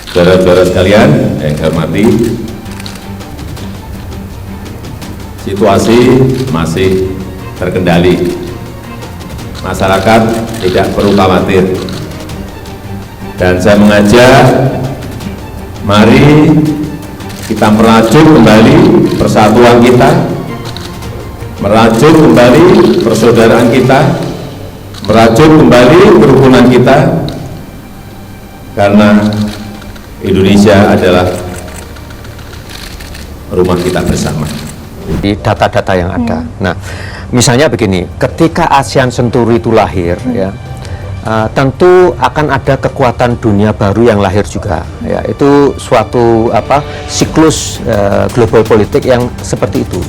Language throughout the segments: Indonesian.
Saudara-saudara sekalian yang saya hormati, situasi masih terkendali. Masyarakat tidak perlu khawatir. Dan saya mengajak, mari kita merajut kembali persatuan kita, merajut kembali persaudaraan kita, merajut kembali kerukunan kita, karena Indonesia adalah rumah kita bersama. Di data-data yang ada. Nah, misalnya begini, ketika ASEAN Century itu lahir, ya, tentu akan ada kekuatan dunia baru yang lahir juga. Ya, itu suatu siklus global politik yang seperti itu.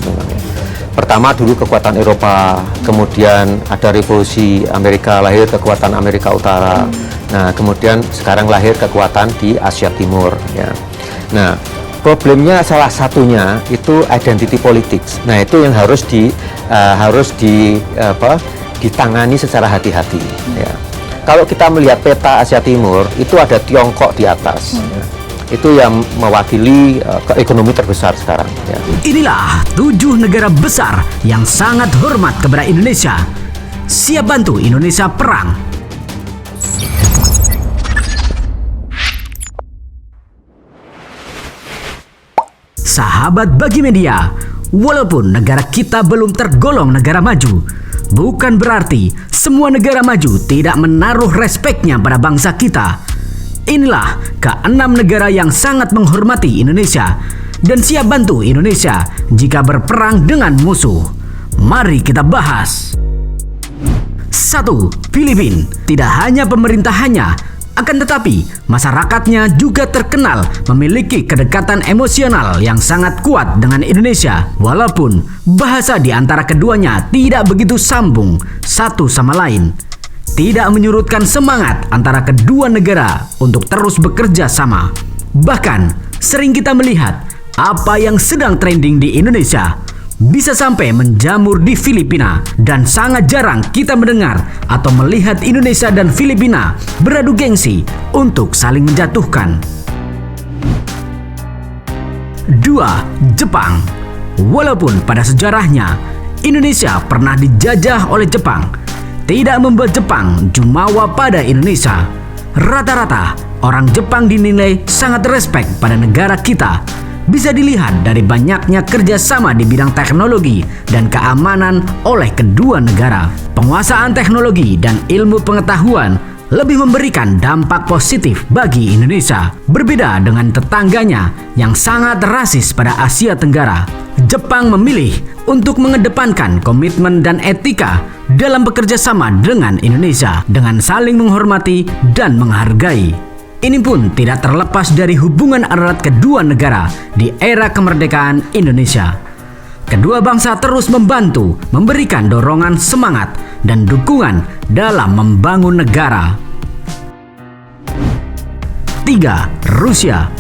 Pertama dulu kekuatan Eropa, kemudian ada revolusi Amerika, lahir kekuatan Amerika Utara. Nah, kemudian sekarang lahir kekuatan di Asia Timur. Ya. Nah, problemnya salah satunya itu identity politics. Nah, itu yang harus ditangani secara hati-hati. Ya. Kalau kita melihat peta Asia Timur, itu ada Tiongkok di atas. Ya. Itu yang mewakili ekonomi terbesar sekarang. Ya. Inilah 7 negara besar yang sangat hormat kepada Indonesia, siap bantu Indonesia perang. Sahabat bagi media, walaupun negara kita belum tergolong negara maju, bukan berarti semua negara maju tidak menaruh respeknya pada bangsa kita. Inilah ke-6 negara yang sangat menghormati Indonesia dan siap bantu Indonesia jika berperang dengan musuh. Mari kita bahas. 1. Filipina. Tidak hanya pemerintahannya, akan tetapi masyarakatnya juga terkenal memiliki kedekatan emosional yang sangat kuat dengan Indonesia, walaupun bahasa di antara keduanya tidak begitu sambung satu sama lain. Tidak menyurutkan semangat antara kedua negara untuk terus bekerja sama. Bahkan sering kita melihat apa yang sedang trending di Indonesia bisa sampai menjamur di Filipina, dan sangat jarang kita mendengar atau melihat Indonesia dan Filipina beradu gengsi untuk saling menjatuhkan. 2. Jepang. Walaupun pada sejarahnya Indonesia pernah dijajah oleh Jepang, tidak membuat Jepang jumawa pada Indonesia. Rata-rata orang Jepang dinilai sangat respek pada negara kita. Bisa dilihat dari banyaknya kerjasama di bidang teknologi dan keamanan oleh kedua negara. Penguasaan teknologi dan ilmu pengetahuan lebih memberikan dampak positif bagi Indonesia. Berbeda dengan tetangganya yang sangat rasis pada Asia Tenggara, Jepang memilih untuk mengedepankan komitmen dan etika dalam bekerja sama dengan Indonesia dengan saling menghormati dan menghargai. Ini pun tidak terlepas dari hubungan erat kedua negara di era kemerdekaan Indonesia. Kedua bangsa terus membantu, memberikan dorongan semangat dan dukungan dalam membangun negara. 3. Rusia.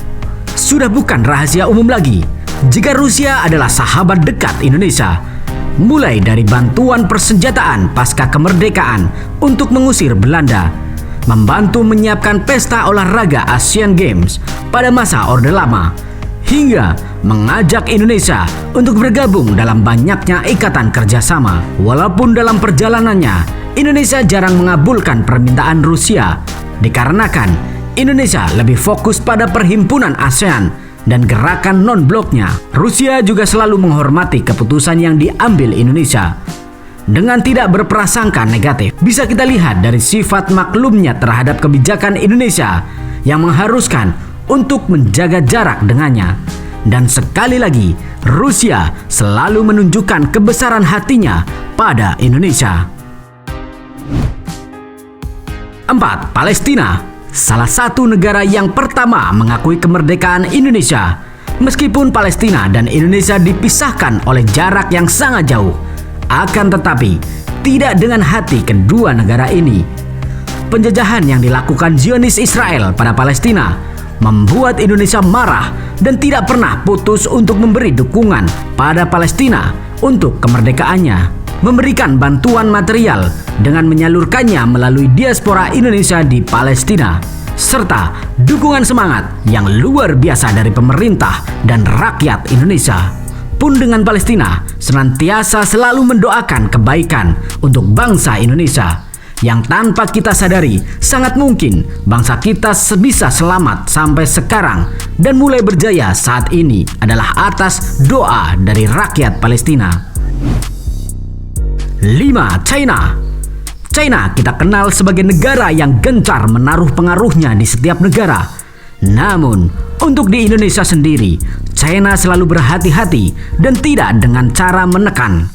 Sudah bukan rahasia umum lagi jika Rusia adalah sahabat dekat Indonesia. Mulai dari bantuan persenjataan pasca kemerdekaan untuk mengusir Belanda, membantu menyiapkan pesta olahraga Asian Games pada masa Orde Lama, hingga mengajak Indonesia untuk bergabung dalam banyaknya ikatan kerjasama. Walaupun dalam perjalanannya, Indonesia jarang mengabulkan permintaan Rusia, dikarenakan Indonesia lebih fokus pada perhimpunan ASEAN dan gerakan non-bloknya. Rusia juga selalu menghormati keputusan yang diambil Indonesia dengan tidak berprasangka negatif. Bisa kita lihat dari sifat maklumnya terhadap kebijakan Indonesia yang mengharuskan untuk menjaga jarak dengannya. Dan sekali lagi, Rusia selalu menunjukkan kebesaran hatinya pada Indonesia. 4. Palestina. Salah satu negara yang pertama mengakui kemerdekaan Indonesia. Meskipun Palestina dan Indonesia dipisahkan oleh jarak yang sangat jauh, akan tetapi tidak dengan hati kedua negara ini. Penjajahan yang dilakukan Zionis Israel pada Palestina membuat Indonesia marah dan tidak pernah putus untuk memberi dukungan pada Palestina untuk kemerdekaannya, memberikan bantuan material dengan menyalurkannya melalui diaspora Indonesia di Palestina. serta dukungan semangat yang luar biasa dari pemerintah dan rakyat Indonesia pun dengan Palestina senantiasa selalu mendoakan kebaikan untuk bangsa Indonesia yang tanpa kita sadari sangat mungkin bangsa kita bisa selamat sampai sekarang dan mulai berjaya saat ini adalah atas doa dari rakyat Palestina. 5. China kita kenal sebagai negara yang gencar menaruh pengaruhnya di setiap negara. Namun, untuk di Indonesia sendiri, China selalu berhati-hati dan tidak dengan cara menekan.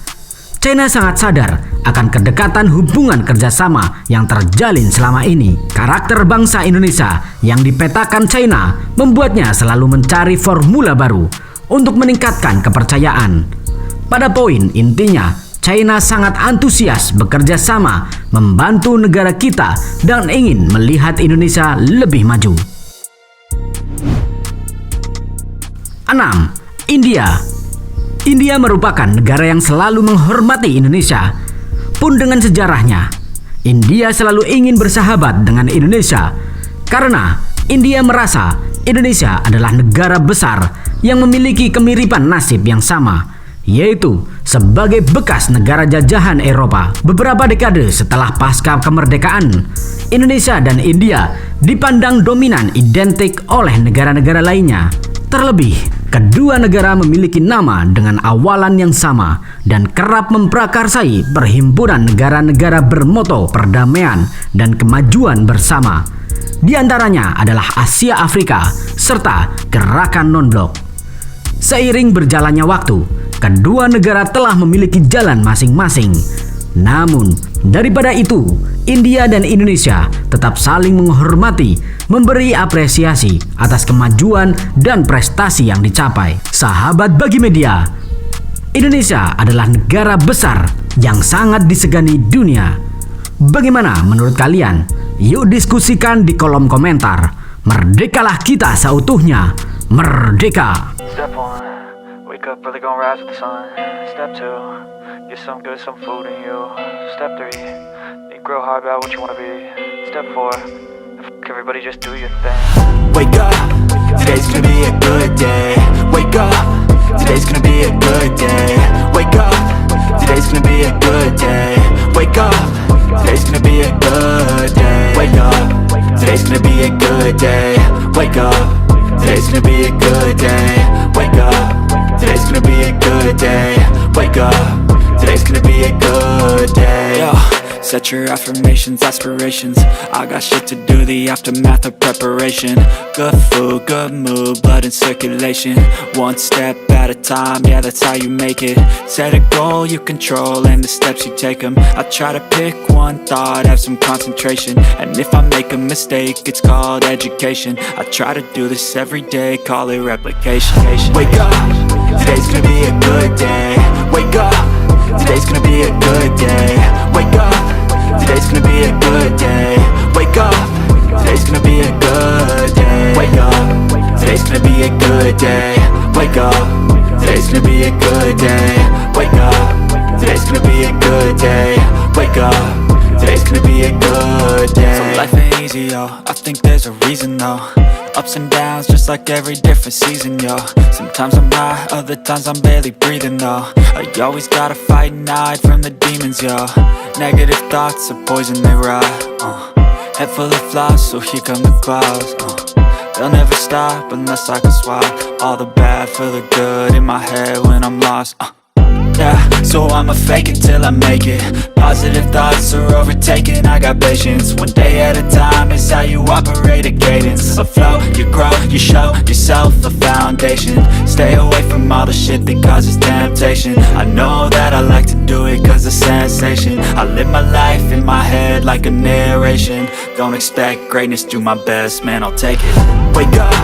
China sangat sadar akan kedekatan hubungan kerjasama yang terjalin selama ini. Karakter bangsa Indonesia yang dipetakan China membuatnya selalu mencari formula baru untuk meningkatkan kepercayaan. Pada poin intinya, China sangat antusias bekerja sama membantu negara kita dan ingin melihat Indonesia lebih maju. 6. India merupakan negara yang selalu menghormati Indonesia. Pun dengan sejarahnya, India selalu ingin bersahabat dengan Indonesia karena India merasa Indonesia adalah negara besar yang memiliki kemiripan nasib yang sama, yaitu sebagai bekas negara jajahan Eropa. Beberapa dekade setelah pasca kemerdekaan, Indonesia dan India dipandang dominan identik oleh negara-negara lainnya. Terlebih, kedua negara memiliki nama dengan awalan yang sama dan kerap memprakarsai perhimpunan negara-negara bermoto perdamaian dan kemajuan bersama. Di antaranya adalah Asia Afrika serta Gerakan Non-Blok. Seiring berjalannya waktu, kedua negara telah memiliki jalan masing-masing. Namun, daripada itu, India dan Indonesia tetap saling menghormati, memberi apresiasi atas kemajuan dan prestasi yang dicapai. Sahabat Bagi Media, Indonesia adalah negara besar yang sangat disegani dunia. Bagaimana menurut kalian? Yuk diskusikan di kolom komentar. Merdekalah kita seutuhnya. Merdeka! Step 1, wake up early, gonna rise with the sun. Step 2, get some good, some food in you. Step 3, think real hard about what you wanna be. Step 4, everybody just do your thing. Wake up, today's gonna be a good day. Wake up, today's gonna be a good day. Wake up, today's gonna be a good day. Wake up, today's gonna be a good day. Wake up, today's gonna be a good day. Wake up, today's gonna be a good day. Wake up, today's gonna be a good day. Wake up, today's gonna be a good day. Yo. Set your affirmations, aspirations. I got shit to do, the aftermath of preparation. Good food, good mood, blood in circulation. One step at a time, yeah, that's how you make it. Set a goal you control and the steps you take them. I try to pick one thought, have some concentration. And if I make a mistake, it's called education. I try to do this every day, call it replication. Wake up, today's gonna be a good day. Wake up, today's gonna be a good day. Wake up, today's gonna be a good day. Wake up, today's gonna be a good day. Wake up, today's gonna be a good day. Wake up, today's gonna be a good day. Wake up, today's gonna be a good day. Wake up, today's gonna be a good day. So life ain't easy, yo, I think there's a reason though. Ups and downs, just like every different season, yo. Sometimes I'm high, other times I'm barely breathing, though. I always gotta fight and hide from the demons, yo. Negative thoughts are poison, they rot. Head full of flies, so here come the clouds. They'll never stop unless I can swap all the bad for the good in my head when I'm lost. Yeah, so I'ma fake it till I make it. Positive thoughts are overtaken, I got patience. One day at a time is how you operate a cadence. A flow, you grow, you show yourself a foundation. Stay away from all the shit that causes temptation. I know that I like to do it cause it's sensation. I live my life in my head like a narration. Don't expect greatness, do my best, man, I'll take it. Wake up,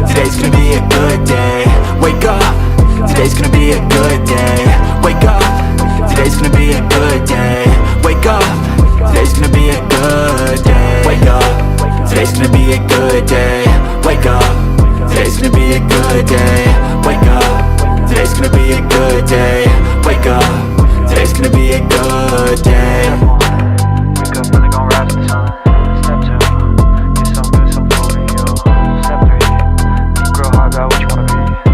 today's gonna be a good day. Wake up, today's gonna be a good day. Wake up, today's gonna be a good day. Wake up, today's gonna be a good day. Wake up, today's gonna be a good day. Wake up, today's gonna be a good day. Wake up, today's gonna be a good day. Wake up, today's gonna be a good day.